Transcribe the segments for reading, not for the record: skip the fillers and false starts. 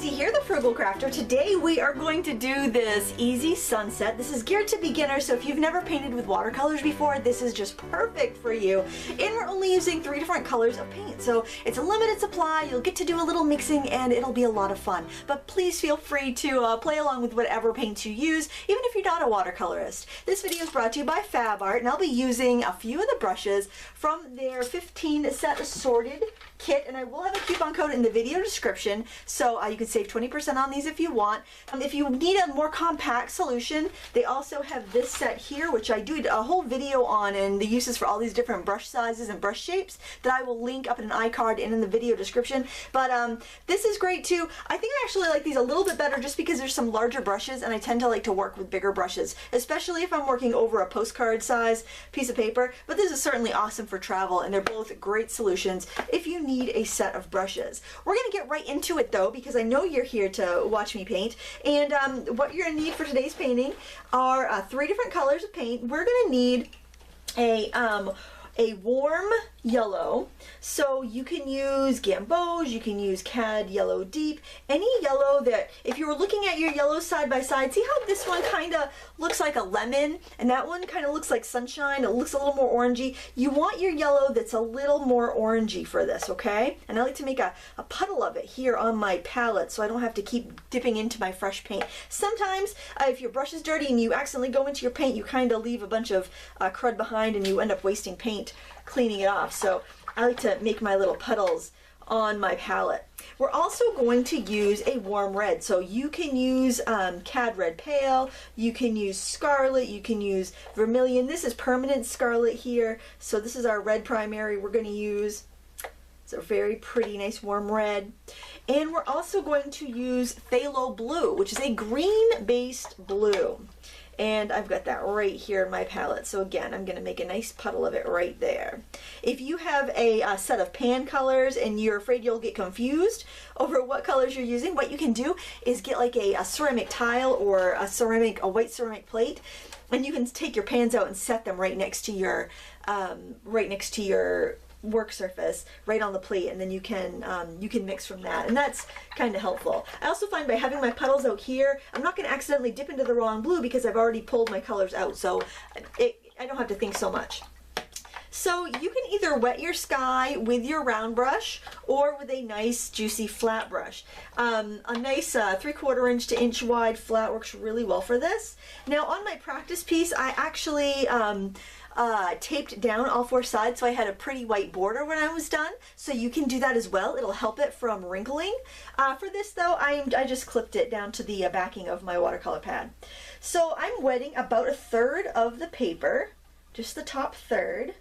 Lindsay here, the Frugal Crafter. Today we are going to do this easy sunset. This is geared to beginners, so if you've never painted with watercolors before, this is just perfect for you. And we're only using 3 different colors of paint, so it's a limited supply. You'll get to do a little mixing and it'll be a lot of fun. But please feel free to play along with whatever paints you use, even if you're not a watercolorist. This video is brought to you by Fabart, and I'll be using a few of the brushes from their 15 set assorted kit, and I will have a coupon code in the video description, so you can save 20% on these if you want. If you need a more compact solution, they also have this set here, which I do a whole video on, and the uses for all these different brush sizes and brush shapes that I will link up in an iCard and in the video description. But this is great too. I think I actually like these a little bit better just because there's some larger brushes, and I tend to like to work with bigger brushes, especially if I'm working over a postcard size piece of paper. But this is certainly awesome for travel, and they're both great solutions if you need a set of brushes. We're going to get right into it though, because I know you're here to watch me paint, and what you're going to need for today's painting are 3 different colors of paint. We're going to need a warm yellow, so you can use Gamboge, you can use Cad Yellow Deep, any yellow that, if you were looking at your yellows side by side, see how this one kind of looks like a lemon and that one kind of looks like sunshine, it looks a little more orangey. You want your yellow that's a little more orangey for this, okay? And I like to make a puddle of it here on my palette so I don't have to keep dipping into my fresh paint. Sometimes if your brush is dirty and you accidentally go into your paint, you kind of leave a bunch of crud behind and you end up wasting paint cleaning it off. So I like to make my little puddles on my palette. We're also going to use a warm red, so you can use Cad Red Pale, you can use Scarlet, you can use Vermilion. This is permanent Scarlet here, so this is our red primary we're going to use. It's a very pretty, nice warm red. And we're also going to use Pthalo Blue, which is a green-based blue. And I've got that right here in my palette. So again, I'm going to make a nice puddle of it right there. If you have a set of pan colors and you're afraid you'll get confused over what colors you're using, what you can do is get like a ceramic tile or a white ceramic plate, and you can take your pans out and set them right next to your work surface, right on the plate, and then you can mix from that, and that's kind of helpful. I also find by having my puddles out here, I'm not going to accidentally dip into the wrong blue because I've already pulled my colors out, so I don't have to think so much. So you can either wet your sky with your round brush or with a nice juicy flat brush. A nice 3/4 inch to inch wide flat works really well for this. Now on my practice piece, I actually taped down all 4 sides so I had a pretty white border when I was done, so you can do that as well. It'll help it from wrinkling. For this though, I just clipped it down to the backing of my watercolor pad. So I'm wetting about 1/3 of the paper, just the top third.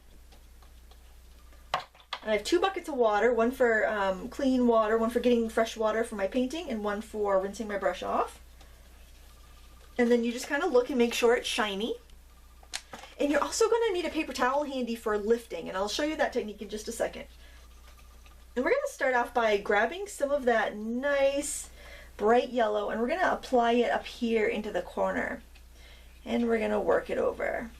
And I have 2 buckets of water, one for clean water, one for getting fresh water for my painting, and one for rinsing my brush off. And then you just kind of look and make sure it's shiny. And you're also going to need a paper towel handy for lifting, and I'll show you that technique in just a second. And we're going to start off by grabbing some of that nice bright yellow, and we're going to apply it up here into the corner. And we're going to work it over.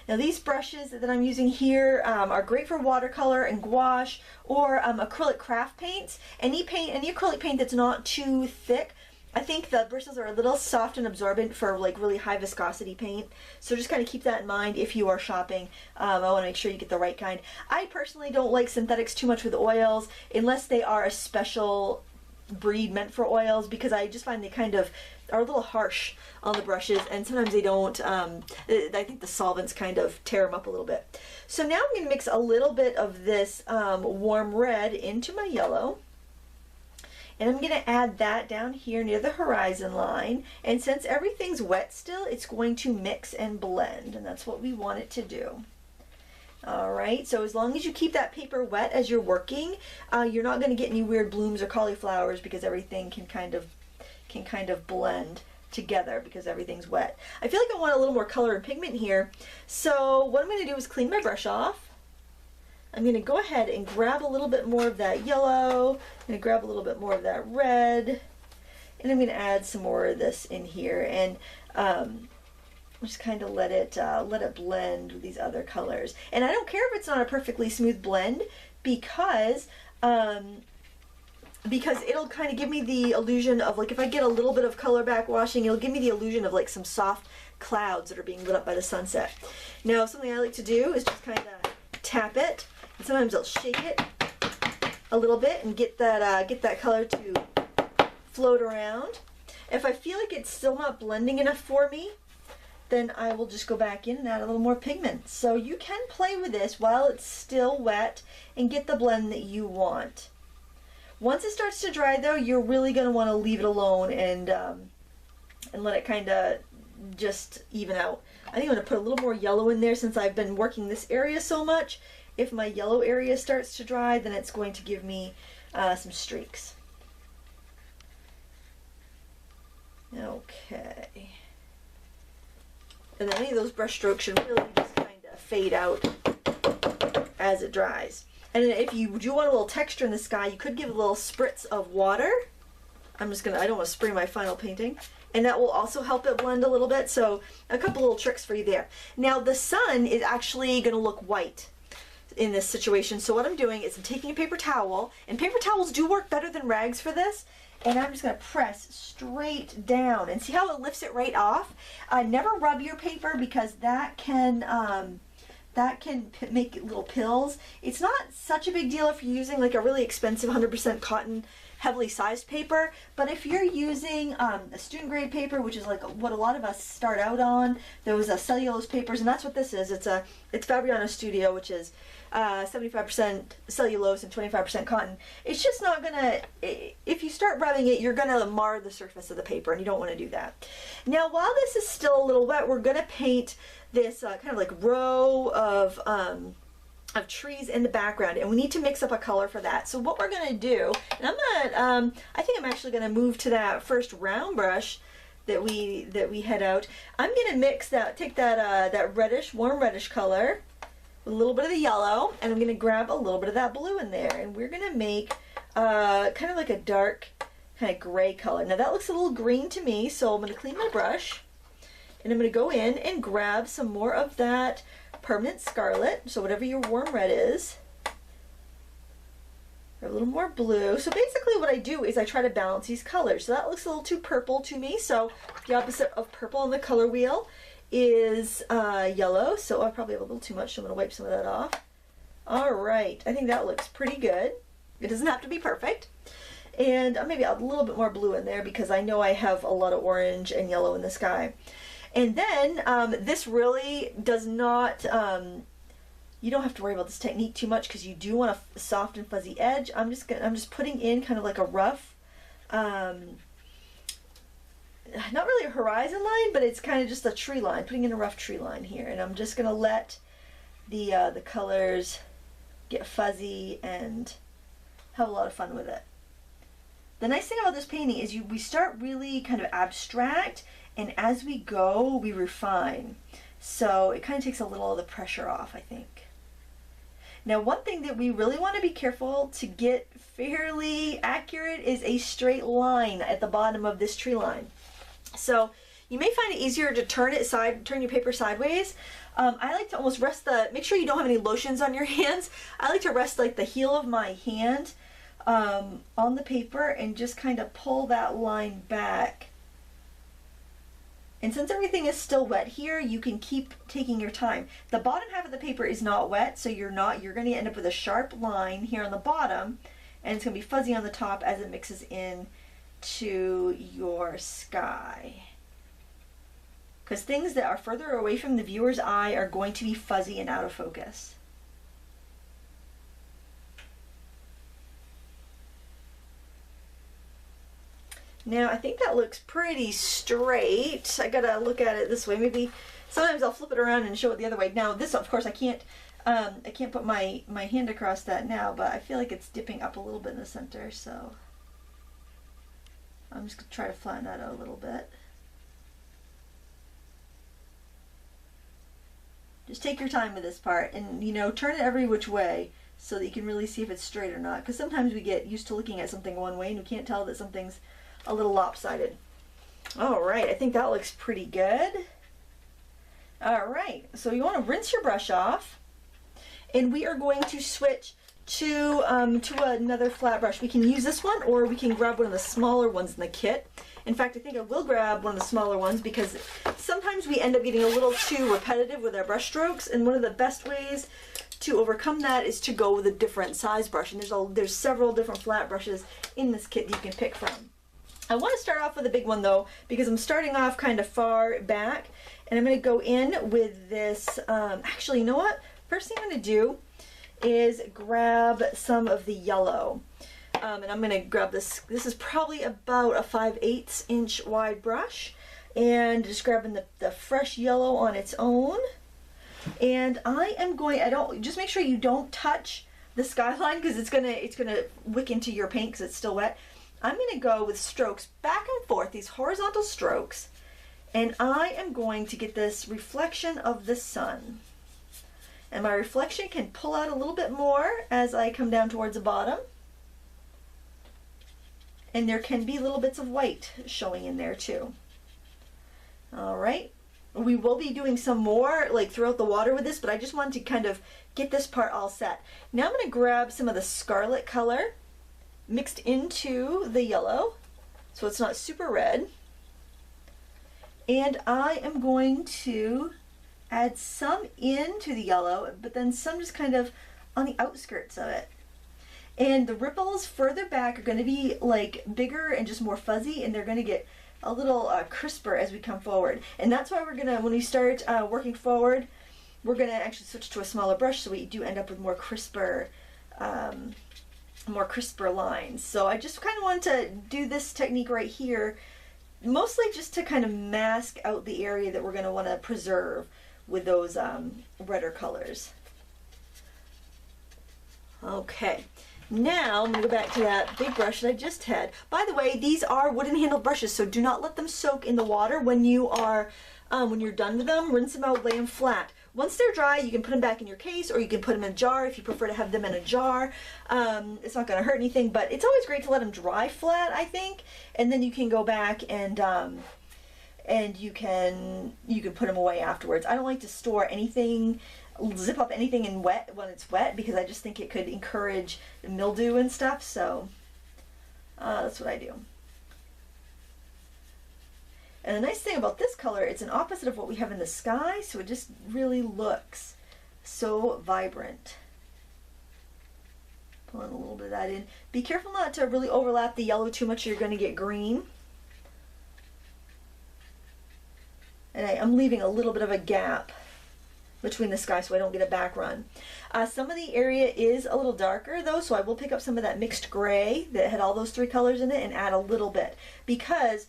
Now these brushes that I'm using here are great for watercolor and gouache or acrylic craft paints. Any acrylic paint that's not too thick. I think the bristles are a little soft and absorbent for like really high viscosity paint. So just kind of keep that in mind if you are shopping. I want to make sure you get the right kind. I personally don't like synthetics too much with oils unless they are a special breed meant for oils, because I just find they kind of are a little harsh on the brushes, and sometimes they don't. I think the solvents kind of tear them up a little bit. So now I'm going to mix a little bit of this warm red into my yellow, and I'm going to add that down here near the horizon line, and since everything's wet still, it's going to mix and blend, and that's what we want it to do. Alright, so as long as you keep that paper wet as you're working, you're not going to get any weird blooms or cauliflowers, because everything can kind of blend together because everything's wet. I feel like I want a little more color and pigment here, so what I'm going to do is clean my brush off. I'm going to go ahead and grab a little bit more of that yellow, I'm going to grab a little bit more of that red, and I'm going to add some more of this in here, and just kind of let it blend with these other colors. And I don't care if it's not a perfectly smooth blend, because because it'll kind of give me the illusion of, like, if I get a little bit of color backwashing, it'll give me the illusion of like some soft clouds that are being lit up by the sunset. Now, something I like to do is just kind of tap it, and sometimes I'll shake it a little bit and get that color to float around. If I feel like it's still not blending enough for me, then I will just go back in and add a little more pigment. So you can play with this while it's still wet and get the blend that you want. Once it starts to dry though, you're really going to want to leave it alone and let it kind of just even out. I think I'm going to put a little more yellow in there since I've been working this area so much. If my yellow area starts to dry, then it's going to give me some streaks. Okay. And then any of those brush strokes should really just kind of fade out as it dries. And then if you do want a little texture in the sky, you could give a little spritz of water. I don't want to spray my final painting. And that will also help it blend a little bit. So a couple little tricks for you there. Now the sun is actually going to look white in this situation. So what I'm doing is I'm taking a paper towel, and paper towels do work better than rags for this. And I'm just going to press straight down and see how it lifts it right off. Never rub your paper because that can make little pills. It's not such a big deal if you're using like a really expensive 100% cotton heavily sized paper, but if you're using a student grade paper, which is like what a lot of us start out on, those cellulose papers, and that's what this is. It's Fabriano Studio, which is 75% cellulose and 25% cotton. It's just not gonna, if you start rubbing it, you're gonna mar the surface of the paper, and you don't want to do that. Now while this is still a little wet, we're gonna paint this kind of like row of trees in the background, and we need to mix up a color for that. So what we're gonna do, and I think I'm actually gonna move to that first round brush that we had out. I'm gonna mix that, take that reddish, warm reddish color with a little bit of the yellow, and I'm gonna grab a little bit of that blue in there, and we're gonna make kind of like a dark kind of gray color. Now that looks a little green to me, so I'm gonna clean my brush, and I'm gonna go in and grab some more of that permanent scarlet, so whatever your warm red is, a little more blue. So basically what I do is I try to balance these colors. So that looks a little too purple to me, so the opposite of purple on the color wheel is yellow, so I probably have a little too much, so I'm going to wipe some of that off. Alright, I think that looks pretty good. It doesn't have to be perfect. And maybe add a little bit more blue in there because I know I have a lot of orange and yellow in the sky. And then this really does not, you don't have to worry about this technique too much because you do want a soft and fuzzy edge. I'm just putting in kind of like a rough, not really a horizon line, but it's kind of just a tree line, putting in a rough tree line here. And I'm just going to let the colors get fuzzy and have a lot of fun with it. The nice thing about this painting is we start really kind of abstract, and as we go, we refine. So it kind of takes a little of the pressure off, I think. Now, one thing that we really want to be careful to get fairly accurate is a straight line at the bottom of this tree line. So you may find it easier to turn your paper sideways. I like to almost rest make sure you don't have any lotions on your hands. I like to rest like the heel of my hand on the paper and just kind of pull that line back. And since everything is still wet here, you can keep taking your time. The bottom half of the paper is not wet, so you're going to end up with a sharp line here on the bottom, and it's going to be fuzzy on the top as it mixes in to your sky. Because things that are further away from the viewer's eye are going to be fuzzy and out of focus. Now I think that looks pretty straight. I gotta look at it this way. Maybe sometimes I'll flip it around and show it the other way. Now this, of course, I can't put my hand across that now, but I feel like it's dipping up a little bit in the center, so I'm just gonna try to flatten that out a little bit. Just take your time with this part, and turn it every which way so that you can really see if it's straight or not. Because sometimes we get used to looking at something one way and we can't tell that something's a little lopsided. Alright, I think that looks pretty good. Alright, so you want to rinse your brush off, and we are going to switch to another flat brush. We can use this one, or we can grab one of the smaller ones in the kit. In fact, I think I will grab one of the smaller ones because sometimes we end up getting a little too repetitive with our brush strokes, and one of the best ways to overcome that is to go with a different size brush. And there's several different flat brushes in this kit that you can pick from. I want to start off with a big one though, because I'm starting off kind of far back, and I'm going to go in with this, actually, you know what? First thing I'm going to do is grab some of the yellow. And I'm going to grab this. This is probably about a 5/8 inch wide brush, and just grabbing the fresh yellow on its own. And I am going, just make sure you don't touch the skyline, because it's gonna wick into your paint because it's still wet. I'm going to go with strokes back and forth, these horizontal strokes, and I am going to get this reflection of the sun. And my reflection can pull out a little bit more as I come down towards the bottom. And there can be little bits of white showing in there too. All right. We will be doing some more like throughout the water with this, but I just wanted to kind of get this part all set. Now I'm going to grab some of the Scarlet color mixed into the yellow, so it's not super red. And I am going to add some into the yellow, but then some just kind of on the outskirts of it. And the ripples further back are going to be like bigger and just more fuzzy, and they're going to get a little crisper as we come forward. And that's why we're going to, when we start working forward, we're going to actually switch to a smaller brush so we do end up with more crisper lines. So I just kind of want to do this technique right here, mostly just to kind of mask out the area that we're going to want to preserve with those redder colors. Okay. Now I'm going to go back to that big brush that I just had. By the way, these are wooden handled brushes, so do not let them soak in the water when you are when you're done with them. Rinse them out, lay them flat. Once they're dry, you can put them back in your case, or you can put them in a jar if you prefer to have them in a jar. It's not going to hurt anything, but it's always great to let them dry flat, I think, and then you can go back and you can put them away afterwards. I don't like to store anything, zip up anything in wet when it's wet, because I just think it could encourage mildew and stuff. So that's what I do. And the nice thing about this color, it's an opposite of what we have in the sky, so it just really looks so vibrant. Pulling a little bit of that in. Be careful not to really overlap the yellow too much, or you're going to get green. And I'm leaving a little bit of a gap between the sky so I don't get a back run. Some of the area is a little darker though, so I will pick up some of that mixed gray that had all those three colors in it and add a little bit, because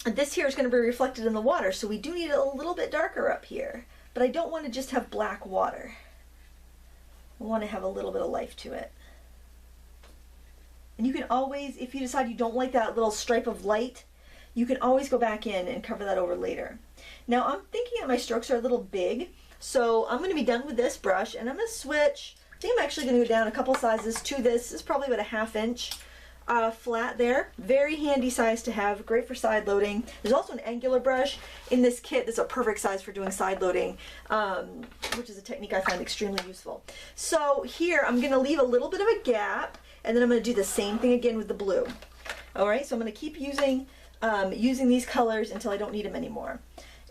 this here is going to be reflected in the water, so we do need it a little bit darker up here. But I don't want to just have black water. I want to have a little bit of life to it. And you can always, if you decide you don't like that little stripe of light, you can always go back in and cover that over later. Now I'm thinking that my strokes are a little big, so I'm going to be done with this brush, and I'm going to switch. I think I'm actually going to go down a couple sizes to this. This is probably about a 1/2 inch flat there. Very handy size to have, great for side loading. There's also an angular brush in this kit that's a perfect size for doing side loading, which is a technique I find extremely useful. So here I'm going to leave a little bit of a gap, and then I'm going to do the same thing again with the blue. Alright, so I'm going to keep using these colors until I don't need them anymore.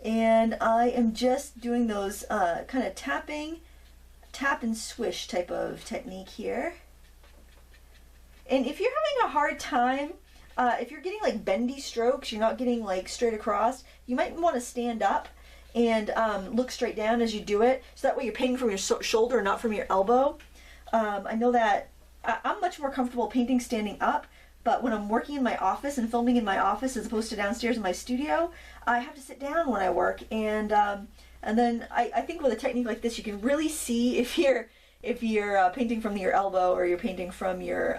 And I am just doing those kind of tap and swish type of technique here. And if you're having a hard time, if you're getting like bendy strokes, you're not getting like straight across, you might want to stand up and look straight down as you do it, so that way you're painting from your shoulder, not from your elbow. I know that I'm much more comfortable painting standing up, but when I'm working in my office and filming in my office as opposed to downstairs in my studio, I have to sit down when I work. And then I think with a technique like this, you can really see if you're painting from your elbow, or you're painting from your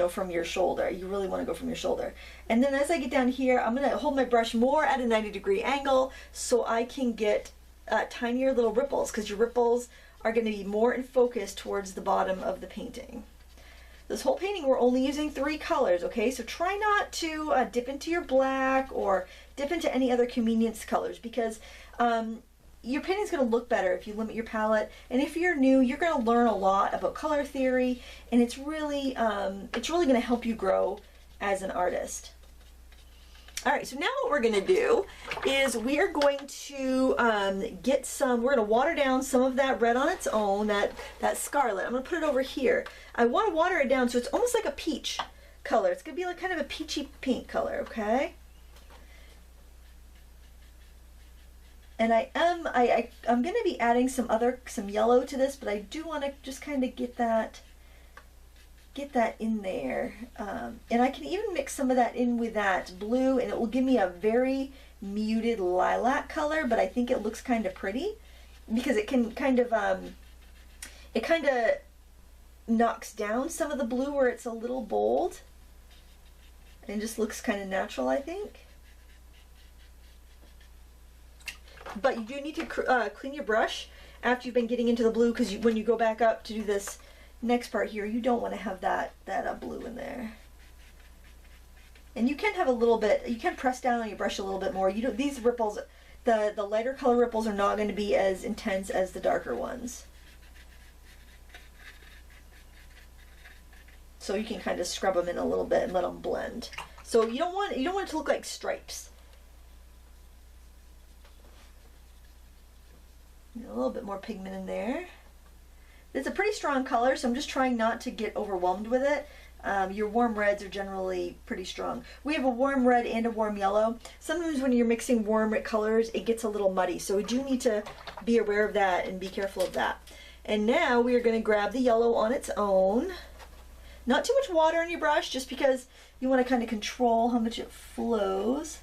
from your shoulder. You really want to go from your shoulder. And then as I get down here, I'm going to hold my brush more at a 90-degree angle so I can get tinier little ripples, because your ripples are going to be more in focus towards the bottom of the painting. This whole painting we're only using 3 colors, okay? So try not to dip into your black or dip into any other convenience colors, because your painting's going to look better if you limit your palette. And if you're new, you're going to learn a lot about color theory, and it's really going to help you grow as an artist. All right, so now what we're going to do is we are going to we're going to water down some of that red on its own, that Scarlet. I'm going to put it over here. I want to water it down so it's almost like a peach color. It's going to be like kind of a peachy pink color, okay? And I'm going to be adding some yellow to this, but I do want to just kind of get that in there. And I can even mix some of that in with that blue, and it will give me a very muted lilac color, but I think it looks kind of pretty because it can kind of knocks down some of the blue where it's a little bold and just looks kind of natural, I think. But you do need to clean your brush after you've been getting into the blue, because when you go back up to do this next part here, you don't want to have that blue in there. And you can have a little bit, you can press down on your brush a little bit more. These ripples, the lighter color ripples are not going to be as intense as the darker ones. So you can kind of scrub them in a little bit and let them blend. So you don't want it to look like stripes. A little bit more pigment in there. It's a pretty strong color, so I'm just trying not to get overwhelmed with it. Your warm reds are generally pretty strong. We have a warm red and a warm yellow. Sometimes when you're mixing warm colors, it gets a little muddy, so we do need to be aware of that and be careful of that. And now we are going to grab the yellow on its own. Not too much water on your brush, just because you want to kind of control how much it flows.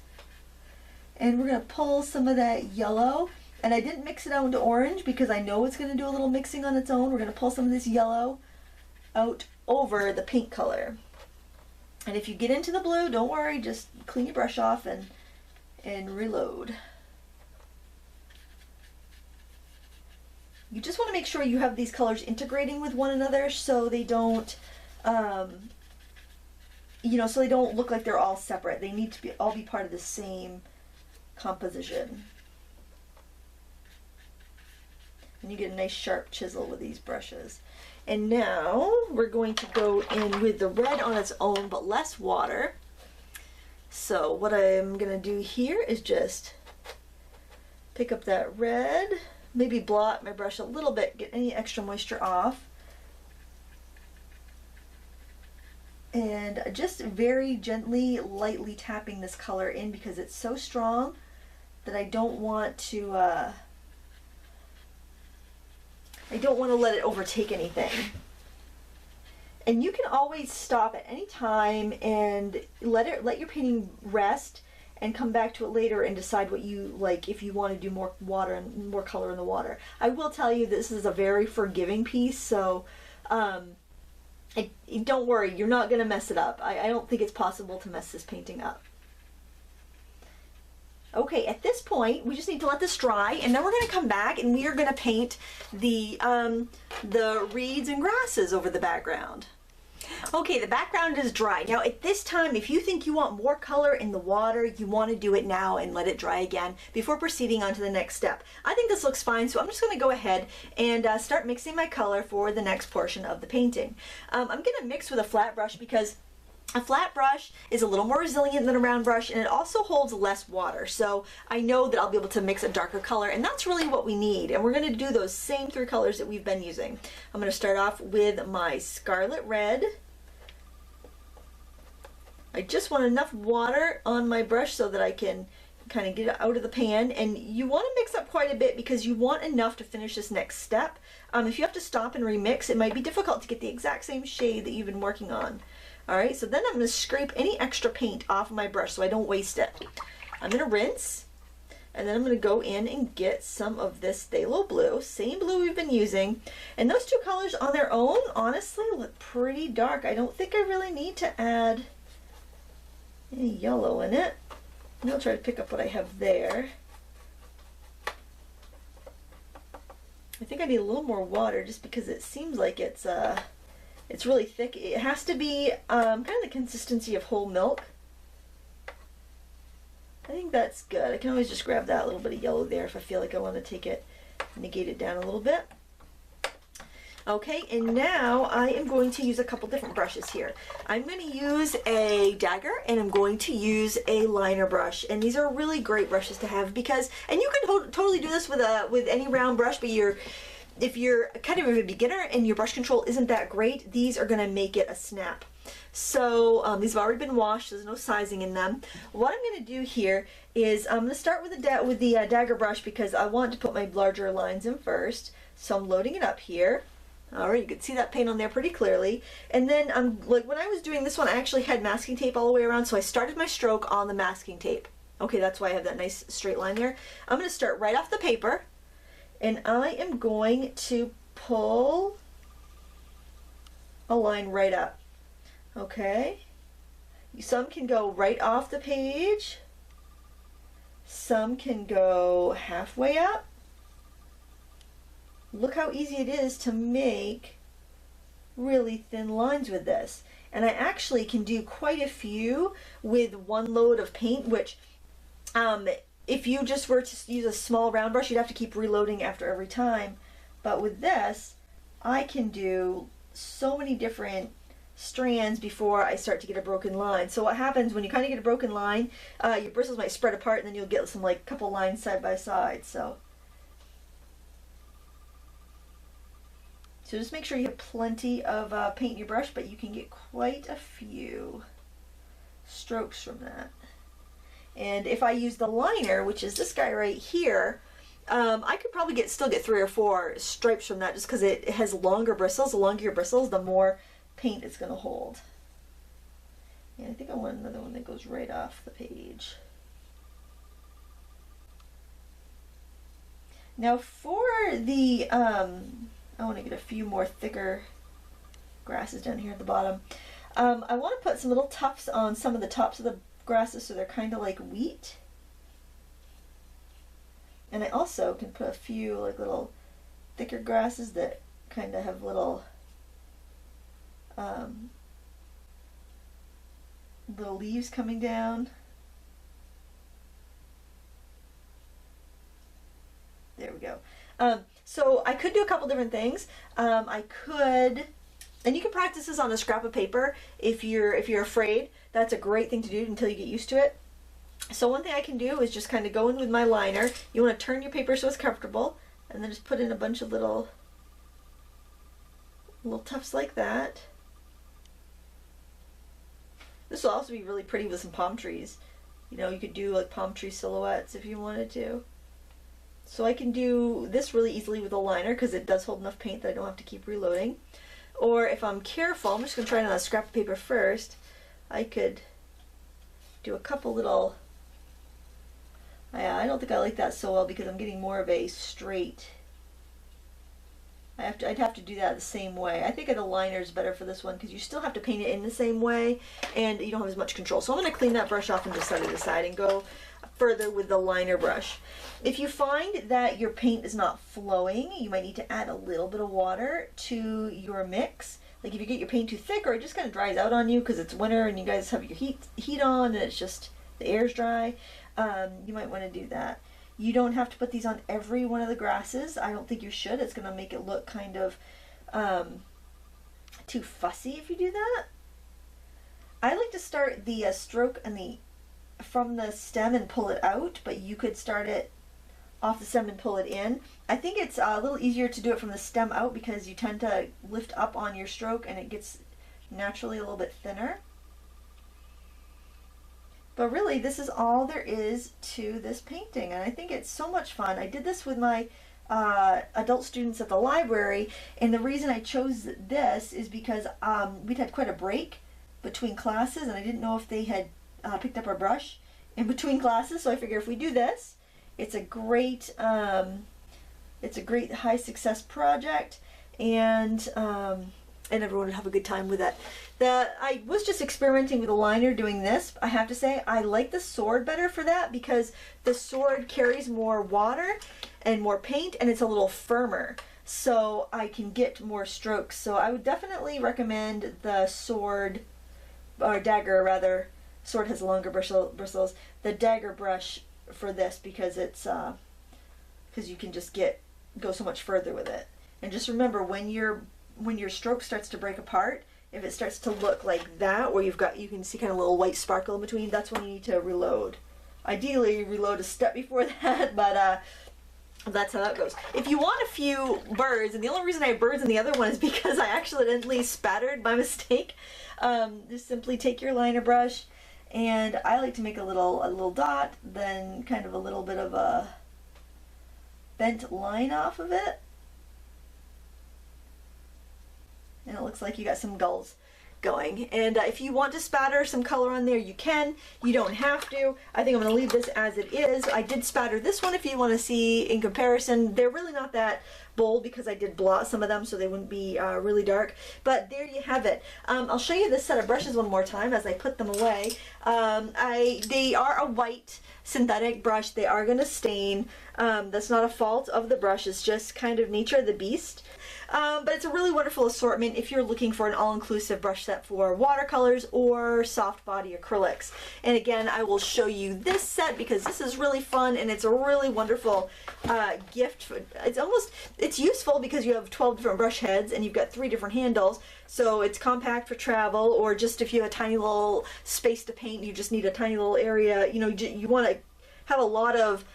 And we're going to pull some of that yellow. And I didn't mix it out into orange because I know it's going to do a little mixing on its own. We're going to pull some of this yellow out over the pink color. And if you get into the blue, don't worry, just clean your brush off and reload. You just want to make sure you have these colors integrating with one another so they don't, so they don't look like they're all separate. They need to all be part of the same composition. And you get a nice sharp chisel with these brushes. And now we're going to go in with the red on its own, but less water. So what I'm going to do here is just pick up that red, maybe blot my brush a little bit, get any extra moisture off. And just very gently, lightly tapping this color in because it's so strong that I don't want to let it overtake anything. And you can always stop at any time and let your painting rest and come back to it later and decide what you like, if you want to do more water and more color in the water. I will tell you this is a very forgiving piece, so don't worry, you're not going to mess it up. I don't think it's possible to mess this painting up. Okay, at this point, we just need to let this dry, and then we're going to come back and we are going to paint the reeds and grasses over the background. Okay, the background is dry. Now at this time, if you think you want more color in the water, you want to do it now and let it dry again before proceeding on to the next step. I think this looks fine, so I'm just going to go ahead and start mixing my color for the next portion of the painting. I'm going to mix with a flat brush because a flat brush is a little more resilient than a round brush, and it also holds less water. So I know that I'll be able to mix a darker color, and that's really what we need. And we're going to do those same three colors that we've been using. I'm going to start off with my Scarlet Red. I just want enough water on my brush so that I can kind of get it out of the pan. And you want to mix up quite a bit because you want enough to finish this next step. If you have to stop and remix, it might be difficult to get the exact same shade that you've been working on. Alright, so then I'm going to scrape any extra paint off of my brush so I don't waste it. I'm going to rinse, and then I'm going to go in and get some of this Pthalo Blue, same blue we've been using. And those two colors on their own, honestly, look pretty dark. I don't think I really need to add any yellow in it. And I'll try to pick up what I have there. I think I need a little more water just because it seems like it's really thick. It has to be kind of the consistency of whole milk. I think that's good. I can always just grab that little bit of yellow there if I feel like I want to take it, negate it down a little bit. Okay, and now I am going to use a couple different brushes here. I'm going to use a dagger and I'm going to use a liner brush. And these are really great brushes to have because, and you can totally do this with any round brush, but if you're kind of a beginner and your brush control isn't that great, these are going to make it a snap. So these have already been washed, there's no sizing in them. What I'm going to do here is I'm going to start with the dagger brush because I want to put my larger lines in first. So I'm loading it up here. Alright, you can see that paint on there pretty clearly. And then like when I was doing this one, I actually had masking tape all the way around, so I started my stroke on the masking tape. Okay, that's why I have that nice straight line there. I'm going to start right off the paper, and I am going to pull a line right up. Okay, some can go right off the page, some can go halfway up. Look how easy it is to make really thin lines with this. And I actually can do quite a few with one load of paint, which if you just were to use a small round brush, you'd have to keep reloading after every time. But with this, I can do so many different strands before I start to get a broken line. So what happens when you kind of get a broken line, your bristles might spread apart and then you'll get some like couple lines side by side. So just make sure you have plenty of paint in your brush, but you can get quite a few strokes from that. And if I use the liner, which is this guy right here, I could probably still get 3 or 4 stripes from that just because it has longer bristles. The longer your bristles, the more paint it's going to hold. And I think I want another one that goes right off the page. Now for the I want to get a few more thicker grasses down here at the bottom. I want to put some little tufts on some of the tops of the grasses so they're kind of like wheat. And I also can put a few like little thicker grasses that kind of have little little leaves coming down. There we go. So I could do a couple different things. I could, and you can practice this on a scrap of paper if you're afraid. That's a great thing to do until you get used to it. So one thing I can do is just kind of go in with my liner. You want to turn your paper so it's comfortable, and then just put in a bunch of little tufts like that. This will also be really pretty with some palm trees. You know, you could do like palm tree silhouettes if you wanted to. So I can do this really easily with a liner because it does hold enough paint that I don't have to keep reloading. Or if I'm careful, I'm just going to try it on a scrap of paper first. I could do a couple little, I don't think I like that so well because I'm getting more of a straight, I'd have to do that the same way. I think the liner is better for this one because you still have to paint it in the same way and you don't have as much control. So I'm going to clean that brush off and just set it aside and go further with the liner brush. If you find that your paint is not flowing, you might need to add a little bit of water to your mix. Like if you get your paint too thick or it just kind of dries out on you because it's winter and you guys have your heat on and it's just the air's dry, you might want to do that. You don't have to put these on every one of the grasses. I don't think you should. It's going to make it look kind of too fussy if you do that. I like to start the stroke and from the stem and pull it out, but you could start it off the stem and pull it in. I think it's a little easier to do it from the stem out because you tend to lift up on your stroke and it gets naturally a little bit thinner. But really, this is all there is to this painting, and I think it's so much fun. I did this with my adult students at the library, and the reason I chose this is because we'd had quite a break between classes, and I didn't know if they had picked up our brush in between classes, so I figure if we do this, it's a great high success project, and everyone would have a good time with it. I was just experimenting with a liner doing this. I have to say I like the sword better for that because the sword carries more water and more paint and it's a little firmer, so I can get more strokes. So I would definitely recommend the sword, or dagger rather, sword has longer bristles. The dagger brush for this, because it's because you can just go so much further with it. And just remember, when your stroke starts to break apart, if it starts to look like that, where you can see kind of a little white sparkle in between, that's when you need to reload. Ideally, reload a step before that, but that's how that goes. If you want a few birds, and the only reason I have birds in the other one is because I accidentally spattered by mistake, just simply take your liner brush, and I like to make a little dot, then kind of a little bit of a bent line off of it. And it looks like you got some gulls going. And if you want to spatter some color on there, you can. You don't have to. I think I'm going to leave this as it is. I did spatter this one if you want to see in comparison. They're really not that bold because I did blot some of them so they wouldn't be really dark. But there you have it. I'll show you this set of brushes one more time as I put them away. They are a white synthetic brush. They are going to stain. That's not a fault of the brush. It's just kind of nature of the beast. But it's a really wonderful assortment if you're looking for an all-inclusive brush set for watercolors or soft body acrylics. And again, I will show you this set because this is really fun and it's a really wonderful gift. It's useful because you have 12 different brush heads and you've got 3 different handles. So it's compact for travel, or just if you have a tiny little space to paint, you just need a tiny little area. You know, you want to have a lot of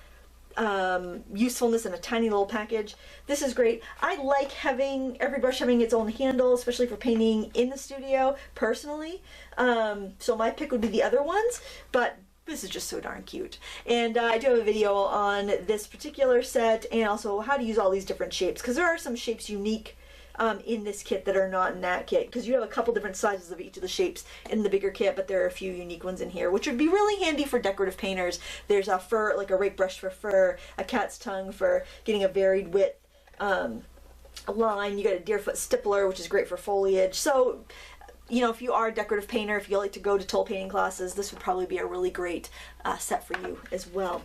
usefulness in a tiny little package. This is great. I like having every brush having its own handle, especially for painting in the studio personally. So my pick would be the other ones, but this is just so darn cute. And I do have a video on this particular set and also how to use all these different shapes, because there are some shapes unique in this kit that are not in that kit, because you have a couple different sizes of each of the shapes in the bigger kit, but there are a few unique ones in here, which would be really handy for decorative painters. There's a fur, like a rake brush for fur, a cat's tongue for getting a varied width line. You got a deerfoot stippler, which is great for foliage. So, you know, if you are a decorative painter, if you like to go to tool painting classes, this would probably be a really great set for you as well.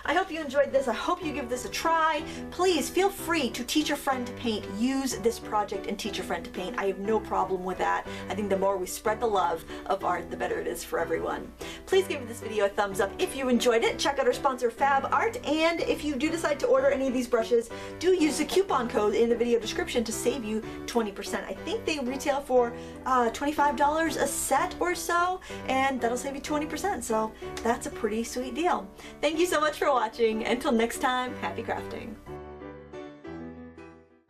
I hope you enjoyed this. I hope you give this a try. Please feel free to teach a friend to paint. Use this project and teach a friend to paint. I have no problem with that. I think the more we spread the love of art, the better it is for everyone. Please give this video a thumbs up if you enjoyed it. Check out our sponsor Fabart, and if you do decide to order any of these brushes, do use the coupon code in the video description to save you 20%. I think they retail for $25 a set or so, and that'll save you 20%, so that's a pretty sweet deal. Thank you so much for watching. Until next time, happy crafting.